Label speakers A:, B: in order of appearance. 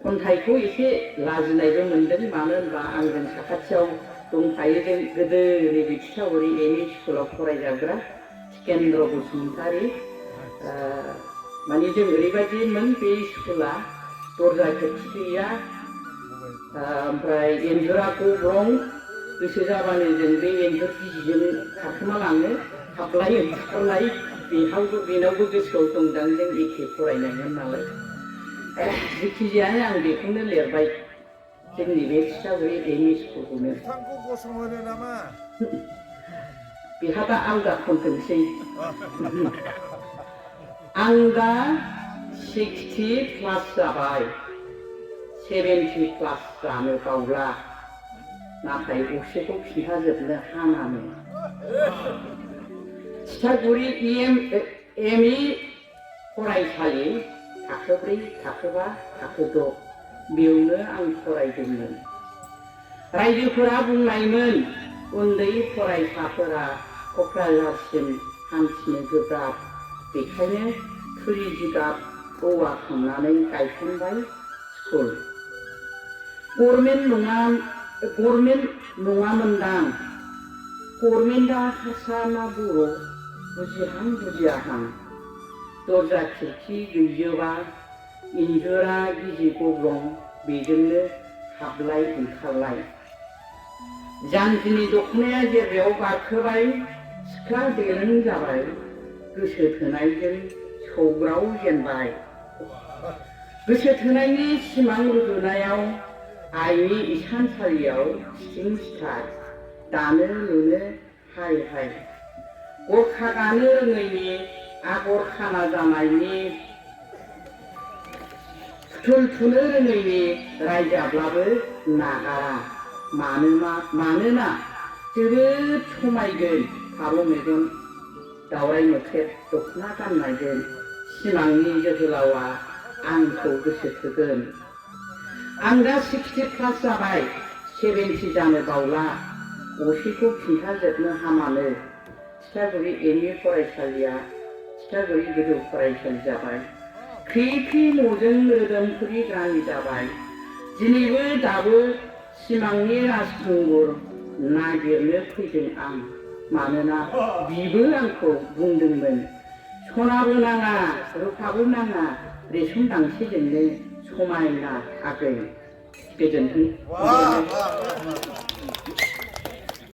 A: खन्थाइखौ एसे लाजिनायबो मोनदों। मानो होनबा आंजों साखाथियाव दंफायो जों गोदोनि बिथिथावुरि एम इ स्कुलाव फरायजाग्रा टिकेन्द्र बसुमतारी। माने जों ओरैबायदिमोन बे स्कुला दरजा खोरखि गैया, ओमफ्राय एन्जुरा गब्लं। गोसो जाबानो जों बे एन्जुर गिजिजों थाखोमालाङो, हाबलाय ओंखारलाय। बेनावबो गोसोआव दंदां, जों एखे फरायनायमोन नालाय। जिखिजाया आं बेखौनो लिरबाय, जोंनि बे थिथागुरि एम इ स्कुलखौनो।
B: बिथांखौ गसंहोनो नामा?
A: बेहा दा आलदा खनथोंसै। आं दा 60+ जाबाय, 70 प्लास जानो बावला। नाथाय असेखौ खिन्थाजोबनो हामानो। थिथागुरि एम इ फरायसालि थाखो 4, थाखो 5, थाखो 6 बेयावनो आं फरायदोंमोन। रायजोफोरा बुंनायमोन उन्दै फरायसाफोरा क'क्राझारसिम हान्थिनो गोब्राब, बेखायनो थुरि जिगाब औवा खांनानै गायसनबाय स्कुल। गभर्नमेन्ट नङामोनदां। गभर्नमेन्टआ हारसा ना बर' बुजिहां बुजियाहां। दरजा खिरखि गैजोबा, इन्जुरा गिजि गब्लं, बेजोंनो हाबलाय ओंखारलाय। जानजिनि दखनाया जेरबायाव बारखोबाय, सिख्ला देलों जाबाय, गोसो थोनायजों सौग्राव जेनबाय। गोसो थोनायनि सिमां रुजुनायाव आइनि इसानसालियाव सिथिं सिथार, दानो लुनो हाय हाय। गरखा गानो रोङैनि, आगर खाना जानायनि, फुथुल थुनो रोङैनि रायजाब्लाबो नागारा। मानोना जोबोद समायगोन फारौ मेगन दावराय मोख्रेब दखना गाननायजों सिमांनि जोहोलावआ आंखौ गोसो थोगोन। आं दा 60+ जाबाय, 70 जानो बावला। असेखौ खिन्थाजोबनो हामानो। थिथागुरि एम इ फरायसालिया थिथागुरि गोजौ फरायसालि जाबाय। ख्रि ख्रि न'जों रोदोमफुरि गामि जाबाय। दिनैबो दाबो सिमांनि राजखुंगुर नागिरनो फैदों आं। मानोना बिबो आंखौ बुंदोंमोन, सनाबो नाङा रुफाबो नाङा, रेसम दांसेजोंनो समायना आगै। गोजोन्थों।